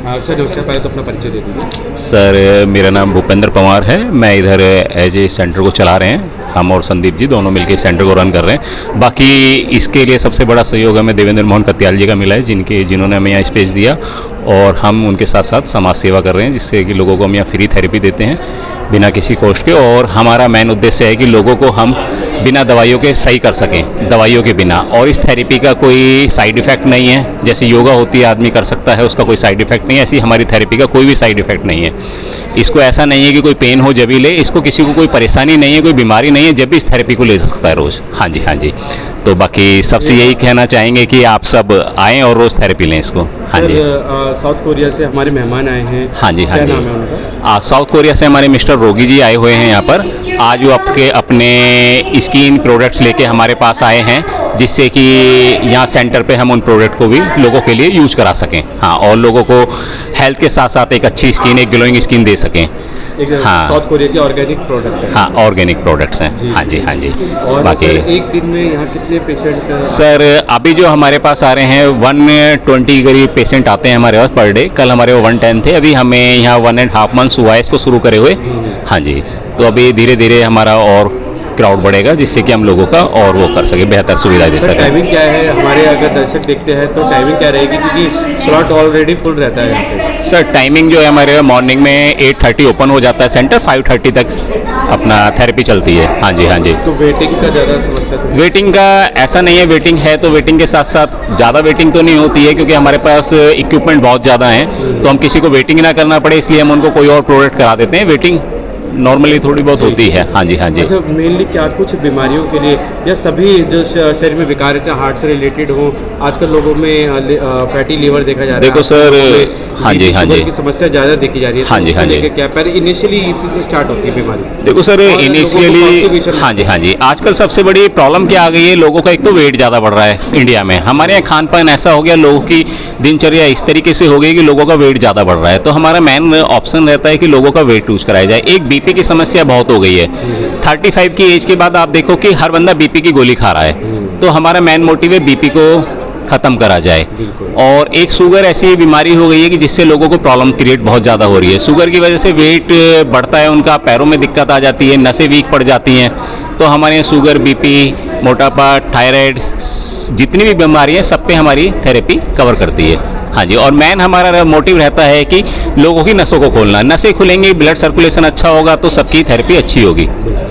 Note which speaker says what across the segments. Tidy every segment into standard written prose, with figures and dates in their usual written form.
Speaker 1: Sir नमस्कार, पहले तो अपना परिचय दे दीजिए।
Speaker 2: सर मेरा नाम भूपेंद्र पवार है। मैं इधर एज ए सेंटर को चला रहे हैं। हम और संदीप जी दोनों मिलकर सेंटर को रन कर रहे हैं। बाकी इसके लिए सबसे बड़ा सहयोग हमें देवेंद्र मोहन कत्याल जी का मिला है, जिन्होंने हमें यहाँ स्पेस दिया, और हम उनके साथ साथ समाज सेवा कर रहे हैं, जिससे कि लोगों को हम यहाँ फ्री थेरेपी देते हैं बिना किसी कॉस्ट के। और हमारा मेन उद्देश्य है कि लोगों को हम बिना दवाइयों के सही कर सकें, दवाइयों के बिना। और इस थेरेपी का कोई साइड इफ़ेक्ट नहीं है। जैसे योगा होती है, आदमी कर सकता है, उसका कोई साइड इफ़ेक्ट नहीं है, ऐसी हमारी थेरेपी का कोई भी साइड इफ़ेक्ट नहीं है। इसको ऐसा नहीं है कि कोई पेन हो जब ही ले, इसको किसी को कोई परेशानी नहीं है, कोई बीमारी नहीं है, जब भी इस थेरेपी को ले सकता है रोज़। हाँ जी, हाँ जी। तो बाकी सबसे यही कहना चाहेंगे कि आप सब आएँ और रोज़ थेरेपी लें इसको। हाँ जी।
Speaker 1: साउथ कोरिया से हमारे मेहमान आए हैं।
Speaker 2: हाँ जी, हाँ
Speaker 1: क्या
Speaker 2: जी।
Speaker 1: नाम है उनका?
Speaker 2: साउथ कोरिया से हमारे मिस्टर रोगी जी आए हुए हैं यहाँ पर। आज वो अपने स्किन प्रोडक्ट्स लेके हमारे पास आए हैं, जिससे कि यहाँ सेंटर पे हम उन प्रोडक्ट को भी लोगों के लिए यूज करा सकें। हाँ, और लोगों को हेल्थ के साथ साथ एक अच्छी स्किन, एक ग्लोइंग स्किन दे सकें। हाँ,
Speaker 1: साउथ कोरिया के ऑर्गेनिक प्रोडक्ट है।
Speaker 2: हाँ, ऑर्गेनिक प्रोडक्ट्स हैं। हाँ जी, हाँ जी।
Speaker 1: और
Speaker 2: बाकी
Speaker 1: सर एक दिन में यहाँ कितने पेशेंट?
Speaker 2: सर अभी जो हमारे पास आ रहे हैं 120 करीब पेशेंट आते हैं हमारे पास पर डे। कल हमारे 110 थे। अभी हमें यहाँ 1.5 मंथ्स हुआ है इसको शुरू करे हुए। हाँ जी। तो अभी धीरे धीरे हमारा और क्राउड बढ़ेगा, जिससे कि हम लोगों का और वो कर सके, बेहतर सुविधा दे सकें।
Speaker 1: टाइमिंग क्या है हमारे, अगर दर्शक देखते हैं तो टाइमिंग क्या रहेगी, क्योंकि स्लॉट ऑलरेडी फुल रहता है यहाँ पे?
Speaker 2: सर टाइमिंग जो है हमारे मॉर्निंग में 8:30 ओपन हो जाता है सेंटर, 5:30 तक अपना थेरेपी चलती है। हाँ जी, हाँ जी।
Speaker 1: तो वेटिंग का ज़्यादा समस्या तो?
Speaker 2: वेटिंग का ऐसा नहीं है, वेटिंग है तो वेटिंग के साथ साथ ज़्यादा वेटिंग तो नहीं होती है, क्योंकि हमारे पास इक्विपमेंट बहुत ज़्यादा हैं, तो हम किसी को वेटिंग ना करना पड़े, इसलिए हम उनको कोई और प्रोडक्ट करा देते हैं। वेटिंग नॉर्मैली थोड़ी बहुत होती है। हाँ जी, हाँ जी।
Speaker 1: अच्छा, मेनली क्या कुछ बीमारियों के लिए या सभी जो शरीर में विकार है, चाहे हार्ट से रिलेटेड हो? आजकल लोगों में फैटी लीवर देखा जा रहा है।
Speaker 2: देखो सर, हाँ जी, हाँ जी,
Speaker 1: की समस्या ज़्यादा देखी जा रही है।
Speaker 2: हाँ जी, हाँ जी।
Speaker 1: क्या पहले इनिशियली इसी से स्टार्ट होती है बीमारी?
Speaker 2: देखो सर, इनिशियली हाँ जी, हाँ जी। आजकल सबसे बड़ी प्रॉब्लम क्या आ गई है, लोगों का एक तो वेट ज़्यादा बढ़ रहा है इंडिया में। हमारे यहाँ खान पान ऐसा हो गया, लोगों की दिनचर्या इस तरीके से हो गई कि लोगों का वेट ज़्यादा बढ़ रहा है। तो हमारा मेन ऑप्शन रहता है कि लोगों का वेट लूज कराया जाए। एक बीपी की समस्या बहुत हो गई है। 35 की एज के बाद आप देखो कि हर बंदा बीपी की गोली खा रहा है। तो हमारा मेन मोटिव है बीपी को ख़त्म करा जाए। और एक शुगर ऐसी बीमारी हो गई है कि जिससे लोगों को प्रॉब्लम क्रिएट बहुत ज़्यादा हो रही है। शुगर की वजह से वेट बढ़ता है, उनका पैरों में दिक्कत आ जाती है, नसें वीक पड़ जाती हैं। तो हमारे यहाँ शुगर, बीपी, मोटापा, थायराइड, जितनी भी बीमारी हैं सब पे हमारी थेरेपी कवर करती है। हाँ जी। और मेन हमारा मोटिव रहता है कि लोगों की नसों को खोलना। नसें खुलेंगी, ब्लड सर्कुलेशन अच्छा होगा, तो सबकी थेरेपी अच्छी होगी।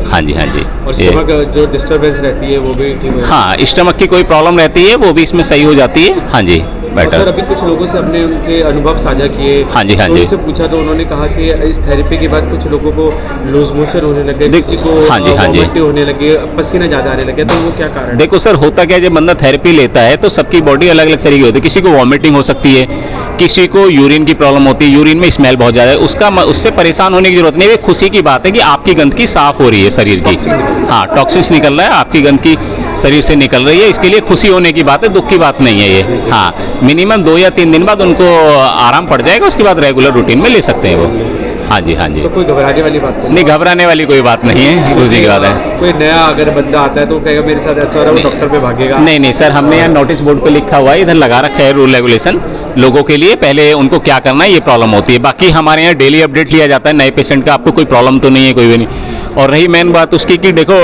Speaker 2: हाँ जी, हाँ जी।
Speaker 1: और स्टमक जो डिस्टर्बेंस रहती है वो भी ठीक है?
Speaker 2: हाँ, स्टमक की कोई प्रॉब्लम रहती है वो भी इसमें सही हो जाती है। हाँ जी, बेटर।
Speaker 1: सर अभी कुछ लोगों से अपने उनके अनुभव साझा किए।
Speaker 2: हाँ जी, हाँ जी।
Speaker 1: उनसे पूछा तो उन्होंने कहा कि इस थेरेपी के बाद कुछ लोगों को लूज मोशन होने लगे, किसी को
Speaker 2: हाँ जी, हाँ जी,
Speaker 1: वॉमिटिंग होने लगे, पसीना ज़्यादा आने लगे, तो वो क्या कारण?
Speaker 2: देखो सर, होता क्या है, जब बंदा थेरेपी लेता है तो सबकी बॉडी अलग अलग तरीके होती है। किसी को वॉमिटिंग हो सकती है, किसी को यूरिन की प्रॉब्लम होती है, यूरिन में स्मेल बहुत ज़्यादा है। उससे परेशान होने की जरूरत नहीं है। ये खुशी की बात है कि आपकी गंदगी साफ हो रही है शरीर की। हाँ, टॉक्सिन्स निकल रहा है, आपकी गंदगी शरीर से निकल रही है, इसके लिए खुशी होने की बात है, दुख की बात नहीं है ये। हाँ, मिनिमम 2 या 3 दिन बाद उनको आराम पड़ जाएगा, उसके बाद रेगुलर रूटीन में ले सकते हैं वो। हाँ जी, हाँ जी।
Speaker 1: तो कोई घबराने वाली बात
Speaker 2: नहीं, घबराने वाली कोई बात नहीं है, रोजी की बात है।
Speaker 1: कोई नया अगर बंदा आता है तो कहेगा मेरे साथ ऐसा हो रहा है, वो डॉक्टर पे भागेगा?
Speaker 2: नहीं सर, हमने यहाँ नोटिस बोर्ड पे लिखा हुआ है, इधर लगा रखा है रूल रेगुलेशन लोगों के लिए, पहले उनको क्या करना है, ये प्रॉब्लम होती है। बाकी हमारे यहाँ डेली अपडेट लिया जाता है नए पेशेंट का, आपको कोई प्रॉब्लम तो नहीं है, कोई भी नहीं। और रही मेन बात उसकी कि देखो,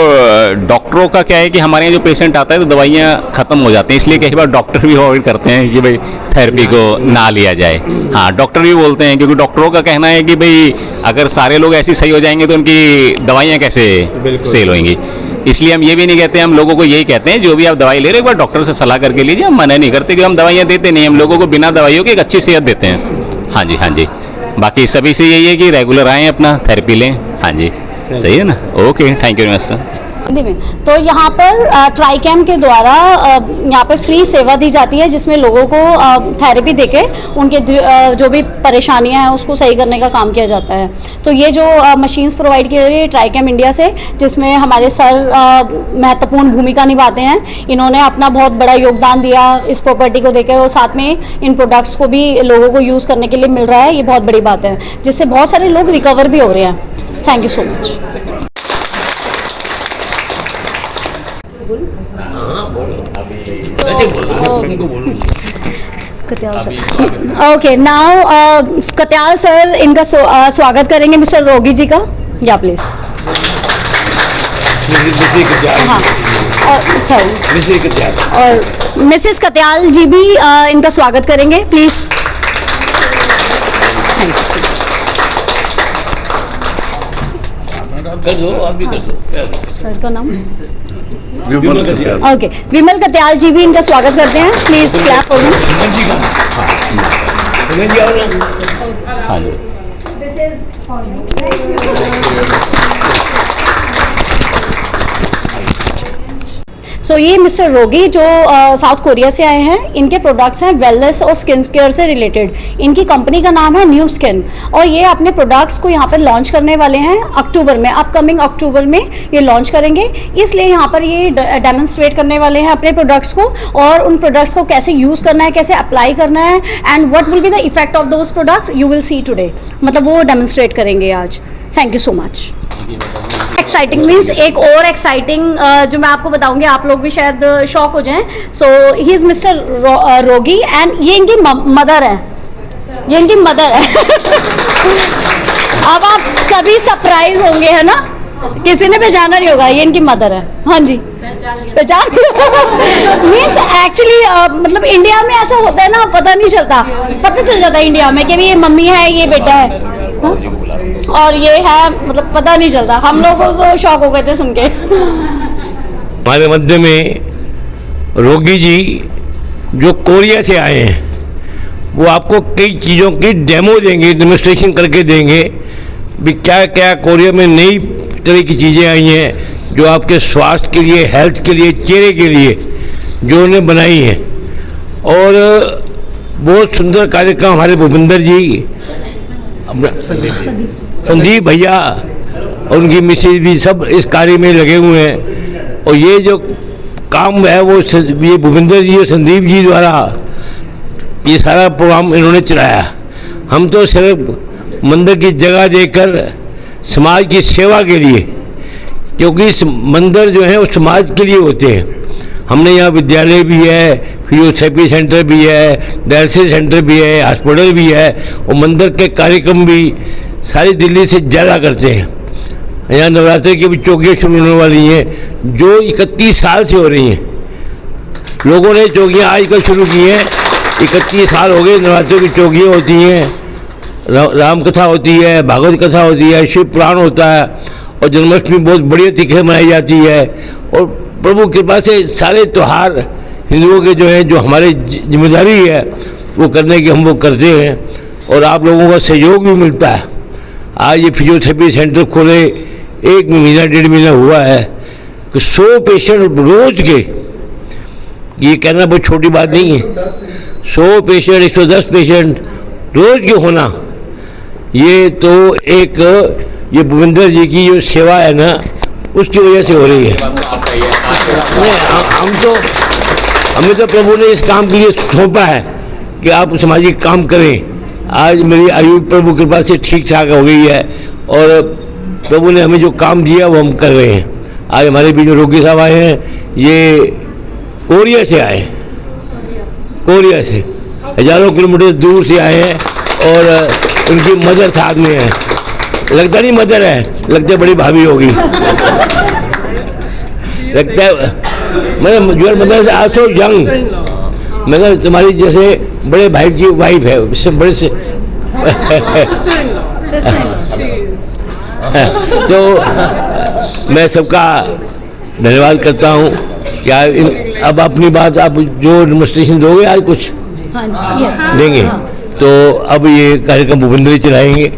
Speaker 2: डॉक्टरों का क्या है कि हमारे यहाँ जो पेशेंट आता है तो दवाइयाँ ख़त्म हो जाती हैं, इसलिए कई बार डॉक्टर भी अवॉइड करते हैं कि भाई थेरेपी को ना लिया जाए। हाँ, डॉक्टर भी बोलते हैं, क्योंकि डॉक्टरों का कहना है कि भाई अगर सारे लोग ऐसे सही हो जाएंगे तो उनकी दवाइयाँ कैसे सेल होंगी। इसलिए हम ये भी नहीं कहते, हम लोगों को यही कहते हैं जो भी आप दवाई ले रहे हो एक बार डॉक्टर से सलाह करके लीजिए। हम मना नहीं करते कि हम दवाइयाँ देते नहीं, हम लोगों को बिना दवाइयों की एक अच्छी सेहत देते हैं। हाँ जी, हाँ जी। बाकी सभी से यही है कि रेगुलर आएँ, अपना थेरेपी लें। हाँ जी, सही है ना? Okay, thank you very much sir.
Speaker 3: तो यहाँ पर ट्राइकैम के द्वारा यहाँ पे फ्री सेवा दी जाती है, जिसमें लोगों को थेरेपी देके उनके जो भी परेशानियाँ हैं उसको सही करने का काम किया जाता है। तो ये जो मशीन्स प्रोवाइड की रही है ट्राइकैम इंडिया से, जिसमें हमारे सर महत्वपूर्ण भूमिका निभाते हैं। इन्होंने अपना बहुत बड़ा योगदान दिया इस प्रॉपर्टी को देकर, और साथ में इन प्रोडक्ट्स को भी लोगों को यूज़ करने के लिए मिल रहा है। ये बहुत बड़ी बात है, जिससे बहुत सारे लोग रिकवर भी हो रहे हैं। Thank you so much. Katyal sir. Okay, now Katyal sir इनका स्वागत करेंगे मिस्टर रोगी जी का। या प्लीज। हाँ, और सर और मिसेस कत्याल जी भी इनका स्वागत करेंगे, please. Thank you sir. Sir का नाम ओके, विमल कत्याल जी भी इनका स्वागत करते हैं, प्लीज क्लैप फॉर
Speaker 2: हाँ जी।
Speaker 3: सो ये मिस्टर रोगी जो साउथ कोरिया से आए हैं, इनके प्रोडक्ट्स हैं वेलनेस और स्किन केयर से रिलेटेड। इनकी कंपनी का नाम है न्यू स्किन और ये अपने प्रोडक्ट्स को यहाँ पर लॉन्च करने वाले हैं अक्टूबर में, अपकमिंग अक्टूबर में ये लॉन्च करेंगे। इसलिए यहाँ पर ये डेमोन्स्ट्रेट करने वाले हैं अपने प्रोडक्ट्स को और उन प्रोडक्ट्स को कैसे यूज़ करना है, कैसे अप्लाई करना है and what will be the effect of those product you will see today, मतलब वो डेमोन्स्ट्रेट करेंगे आज। Thank you so much. Exciting means एक और एक्साइटिंग जो मैं आपको बताऊंगी, आप लोग भी शायद शॉक हो जाएं। सो ही इज मिस्टर रोगी एंड ये इनकी मदर है, ये इनकी मदर है। अब आप सभी सरप्राइज होंगे, है ना, किसी ने पहचाना नहीं होगा, ये इनकी मदर है। हाँ जी, पहचान मीन्स एक्चुअली मतलब इंडिया में ऐसा होता है ना, पता नहीं चलता, पता चल जाता है इंडिया में कि ये मम्मी है, ये बेटा है, हाँ? और ये है, मतलब पता नहीं चलता। हम लोग तो शॉक हो गए थे सुन के।
Speaker 4: हमारे मध्य में रोगी जी जो कोरिया से आए हैं, वो आपको कई चीज़ों की डेमो देंगे, डेमोन्स्ट्रेशन करके देंगे भी क्या क्या कोरिया में नई तरह की चीज़ें आई हैं जो आपके स्वास्थ्य के लिए, हेल्थ के लिए, चेहरे के लिए जो उन्हें बनाई हैं। और बहुत सुंदर कार्यक्रम हमारे भूपेंद्र जी, संदीप भैया और उनकी मिसेज भी सब इस कार्य में लगे हुए हैं। और ये जो काम है वो ये भूपेंद्र जी और संदीप जी द्वारा ये सारा प्रोग्राम इन्होंने चलाया। हम तो सिर्फ मंदिर की जगह देकर समाज की सेवा के लिए, क्योंकि मंदिर जो है वो समाज के लिए होते हैं। हमने यहाँ विद्यालय भी है, फिजियोथेरेपी सेंटर भी है, डायलिसिस सेंटर भी है, हॉस्पिटल भी है और मंदिर के कार्यक्रम भी सारी दिल्ली से ज़्यादा करते हैं। यहाँ नवरात्रि की भी चौकियाँ शुरू होने वाली हैं जो 31 साल से हो रही हैं। लोगों ने चौकियाँ आजकल शुरू की हैं, 31 साल हो गए नवरात्रि की चौकियाँ होती हैं, राम कथा होती है, भागवत कथा होती है, शिव पुराण होता है और जन्माष्टमी बहुत बढ़िया तरीके मनाई जाती है। और प्रभु कृपा से सारे त्यौहार हिंदुओं के जो हैं, जो हमारी जिम्मेदारी है वो करने की, हम वो करते हैं और आप लोगों का सहयोग भी मिलता है। आज ये फिजियोथेरेपी सेंटर खोले 1 महीना 1.5 महीना हुआ है कि 100 पेशेंट रोज के, ये कहना बहुत छोटी बात नहीं है, 100 पेशेंट 110 पेशेंट रोज के होना, ये तो एक ये भूपेंद्र जी की जो सेवा है ना उसकी वजह से हो रही है। हमें तो प्रभु ने इस काम के लिए सौंपा है कि आप सामाजिक काम करें। आज मेरी आयु प्रभु कृपा से ठीक ठाक हो गई है और प्रभु ने हमें जो काम दिया वो हम कर रहे हैं। आज हमारे बीच में रोगी साहब आए हैं, ये कोरिया से आए हैं, कोरिया से हजारों किलोमीटर दूर से आए हैं और उनकी मदर साथ में है। लगता नहीं मदर है, लगता है बड़ी भाभी होगी। लगता है मतलब your mother is also young, मगर तुम्हारी जैसे बड़े भाई की वाइफ है, इससे बड़े से तो मैं सबका धन्यवाद करता हूँ। क्या अब अपनी बात आप जो डेमोन्स्ट्रेशन दोगे आज कुछ देंगे, तो अब ये कार्यक्रम भूपेंद्र जी चलाएंगे।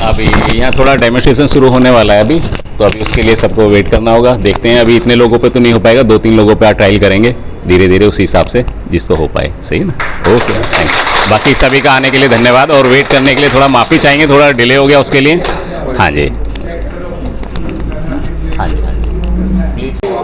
Speaker 2: अभी यहाँ थोड़ा डेमोन्स्ट्रेशन शुरू होने वाला है अभी, तो अभी उसके लिए सबको वेट करना होगा। देखते हैं, अभी इतने लोगों पे तो नहीं हो पाएगा, 2-3 लोगों पे ट्रायल करेंगे धीरे धीरे उसी हिसाब से जिसको हो पाए। सही ना? Okay, thank you. बाकी सभी का आने के लिए धन्यवाद और वेट करने के लिए थोड़ा माफ़ी चाहेंगे, थोड़ा डिले हो गया उसके लिए। हाँ जी,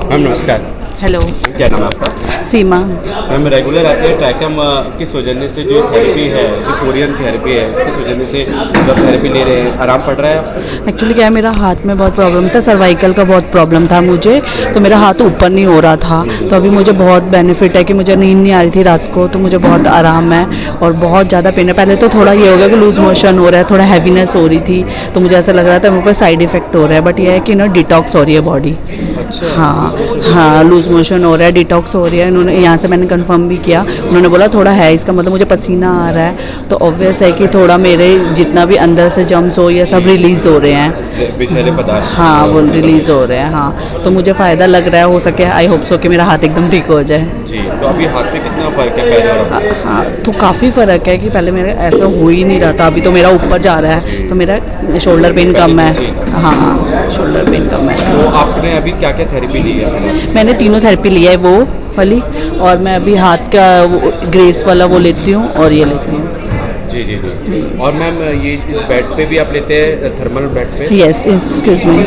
Speaker 1: मैम नमस्कार।
Speaker 5: हेलो,
Speaker 1: क्या नाम है आपका?
Speaker 5: सीमा।
Speaker 1: मैम रेगुलर आते हैं ट्रैकम की सौजन्य से जो थेरेपी है, जो कोरियन थेरेपी है, इसकी सौजन्य से जब थेरेपी ले रहे हैं, आराम पड़ रहा है आपको?
Speaker 5: एक्चुअली क्या है, मेरा हाथ में बहुत प्रॉब्लम था, सर्वाइकल का बहुत प्रॉब्लम था मुझे, तो मेरा हाथ ऊपर नहीं हो रहा था। तो अभी मुझे बहुत बेनिफिट है कि मुझे नींद नहीं आ रही थी रात को, तो मुझे बहुत आराम है और बहुत ज़्यादा पेन है। पहले तो थोड़ा ये हो गया कि लूज़ मोशन हो रहा है, थोड़ा हैवीनेस हो रही थी, तो मुझे ऐसा लग रहा था मेरे को साइड इफेक्ट हो रहा है, बट ये है कि ना डिटॉक्स हो रही है बॉडी। हाँ हाँ, लूज़ मोशन हो रहा है, डिटॉक्स हो रही है। इन्होंने यहाँ से मैंने कंफर्म भी किया, उन्होंने बोला थोड़ा है, इसका मतलब मुझे पसीना आ रहा है, तो ऑब्वियस है कि थोड़ा मेरे जितना भी अंदर से जम्स हो ये सब रिलीज़ हो रहे हैं।
Speaker 1: विषैले पदार्थ,
Speaker 5: हाँ, वो रिलीज़ हो रहे हैं। हाँ, तो मुझे फ़ायदा लग रहा है, हो सके आई होप सो कि मेरा हाथ एकदम ठीक हो जाए।
Speaker 1: जी। तो अभी हाथ में कितना फ़र्क है पहले और अब?
Speaker 5: हाँ, तो काफ़ी फ़र्क है कि पहले मेरा ऐसा हो ही नहीं रहा था, अभी तो मेरा ऊपर जा रहा है, तो मेरा शोल्डर पेन कम है। हाँ, शोल्डर पेन कम है।
Speaker 1: तो आपने अभी क्या क्या थेरेपी ली है?
Speaker 5: मैंने तीनों थेरेपी लिया है, वो वाली, और मैं अभी हाथ का ग्रेस वाला वो लेती हूँ और ये लेती हूँ।
Speaker 1: जी जी जी। और मैम ये इस बेड पे भी आप लेते हैं, थर्मल बेड पे?
Speaker 5: Yes, excuse me ma'am.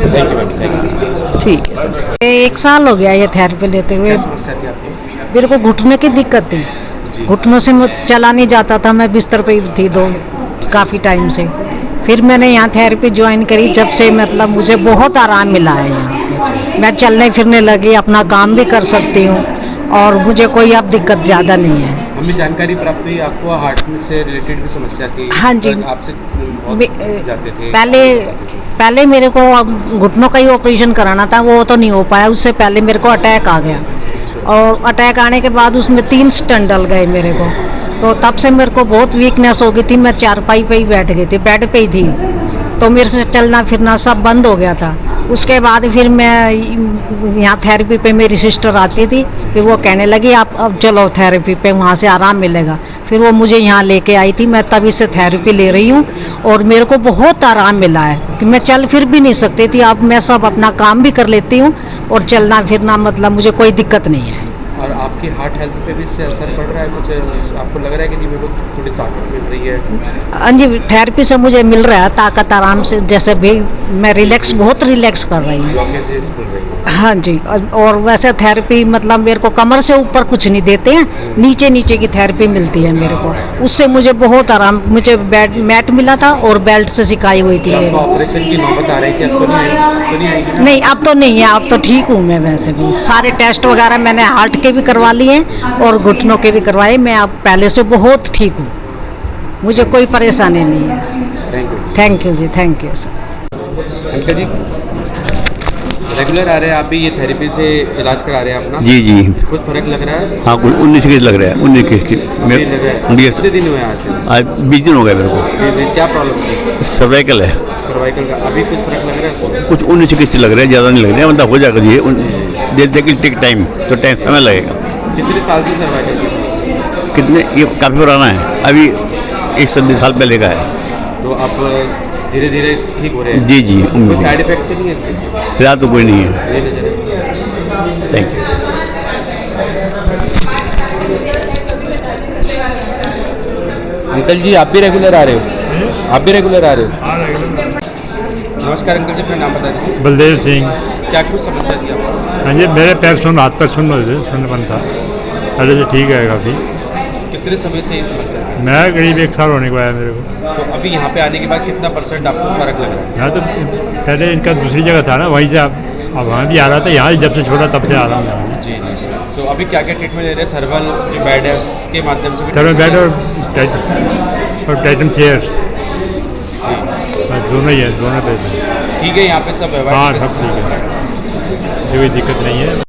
Speaker 1: Thank you ma'am, thank you.
Speaker 5: ठीक है सर।
Speaker 6: 1 साल हो गया ये थेरेपी लेते हुए।
Speaker 1: समस्या थी आपकी?
Speaker 6: मेरे को घुटने की दिक्कत थी, घुटनों से मुझे चला नहीं जाता था, मैं बिस्तर पे ही थी काफ़ी टाइम से। फिर मैंने यहाँ थेरेपी ज्वाइन करी, जब से मतलब मुझे बहुत आराम मिला है यहाँ पे। मैं चलने फिरने लगी, अपना काम भी कर सकती हूँ और मुझे कोई अब दिक्कत ज़्यादा नहीं है।
Speaker 1: हमें जानकारी प्राप्त हुई आपको हार्ट से रिलेटेड भी समस्या थी।
Speaker 6: हाँ जी।
Speaker 1: आपसे बहुत जाते थे।
Speaker 6: पहले मेरे को घुटनों का ही ऑपरेशन कराना था, वो तो नहीं हो पाया। उससे पहले मेरे को अटैक आ गया और अटैक आने के बाद उसमें 3 स्टेंट डल गए मेरे को, तो तब से मेरे को बहुत वीकनेस हो गई थी। मैं चारपाई पे ही बैठ गई थी, बेड पे ही थी, तो मेरे से चलना फिरना सब बंद हो गया था। उसके बाद फिर मैं यहाँ थेरेपी पे मेरी सिस्टर आती थी, फिर वो कहने लगी आप अब चलो थेरेपी पे, वहाँ से आराम मिलेगा। फिर वो मुझे यहाँ लेके आई थी, मैं तभी से थेरेपी ले रही हूँ और मेरे को बहुत आराम मिला है कि मैं चल फिर भी नहीं सकती थी, अब मैं सब अपना काम भी कर लेती हूँ और चलना फिरना मतलब मुझे कोई दिक्कत नहीं है।
Speaker 1: और आपकी हार्ट हेल्थ पे भी इससे असर पड़ रहा है कुछ? आपको लग रहा है कि नहीं मेरे को थोड़ी ताकत मिल रही है?
Speaker 6: हाँ जी, थेरेपी से मुझे मिल रहा है ताकत आराम से, जैसे भी मैं रिलैक्स, बहुत रिलैक्स कर रही हूँ।
Speaker 1: ब्लॉकेजेस खुल रही है?
Speaker 6: हाँ जी। और वैसे थेरेपी मतलब मेरे को कमर से ऊपर कुछ नहीं देते हैं, नीचे नीचे की थेरेपी मिलती है मेरे को, उससे मुझे बहुत आराम। मुझे मैट मिला था और बेल्ट से सिकाई हुई थी मेरी।
Speaker 1: ऑपरेशन की नौबत आ रही थी, अब तो नहीं आएगी?
Speaker 6: नहीं, अब तो नहीं है, अब तो ठीक हूँ मैं। वैसे भी सारे टेस्ट वगैरह मैंने हार्ट के भी करवा लिए और घुटनों के भी करवाए। मैं अब पहले से बहुत ठीक हूँ, मुझे कोई परेशानी नहीं है। Thank you ji, thank you sir.
Speaker 1: Uncle ji regular आ रहे हैं आप भी ये थेरेपी से इलाज करा रहे हैं अपना?
Speaker 7: जी जी।
Speaker 1: कुछ फर्क लग रहा है?
Speaker 7: हाँ, कुछ 19 केस लग रहा है। 19 केस की
Speaker 1: कितने दिन हुए आज?
Speaker 7: 20 दिन हो गए मेरे को।
Speaker 1: क्या प्रॉब्लम थी?
Speaker 7: सर्वाइकल है।
Speaker 1: सर्वाइकल का अभी कुछ फर्क लग रहा है उसमें?
Speaker 7: कुछ 19 केस लग रहे हैं, ज़्यादा नहीं लग रहे हैं, मतलब हो जाएगा जी। देर टेक टाइम, तो टाइम समय लगेगा।
Speaker 1: कितने साल से सर्वाइकल की?
Speaker 7: कितने, ये काफ़ी पुराना है, अभी 1 साल पहले का है।
Speaker 1: तो आप धीरे धीरे ठीक हो रहे हैं?
Speaker 7: जी जी।
Speaker 1: कोई साइड इफेक्ट तो नहीं है इसके?
Speaker 7: फिलहाल तो कोई नहीं है।
Speaker 1: नहीं नजर है।
Speaker 7: Thank you.
Speaker 1: अंकल जी आप भी रेगुलर आ रहे हो? आप भी रेगुलर आ रहे हो? नमस्कार अंकल जी, अपना नाम बता दीजिए।
Speaker 8: बलदेव सिंह।
Speaker 1: क्या कुछ समस्या थी आपको?
Speaker 8: हाँ जी, मेरे पैर हाथ पैर सुन्न था, पहले से ठीक है काफ़ी।
Speaker 1: कितने समय से ये समस्या थी?
Speaker 8: मैं करीब 1 साल होने को आया मेरे को।
Speaker 1: तो अभी यहाँ पे आने के बाद कितना % आपको फर्क लग रहा है?
Speaker 8: मैं तो पहले इनका दूसरी जगह था ना, वहीं से अब वहाँ भी आ रहा था, यहाँ जब से छोड़ा तब से आ रहा हूँ।
Speaker 1: जी जी। तो अभी क्या क्या ट्रीटमेंट ले रहे हैं? थर्मल जो बेड है उसके माध्यम से?
Speaker 8: थर्मल बेड और टाइटन चेयर, दोनों ही है, दोनों पे।
Speaker 1: ठीक है, यहाँ पे सब व्यवहार?
Speaker 8: हाँ, सब ठीक है, कोई दिक्कत नहीं है।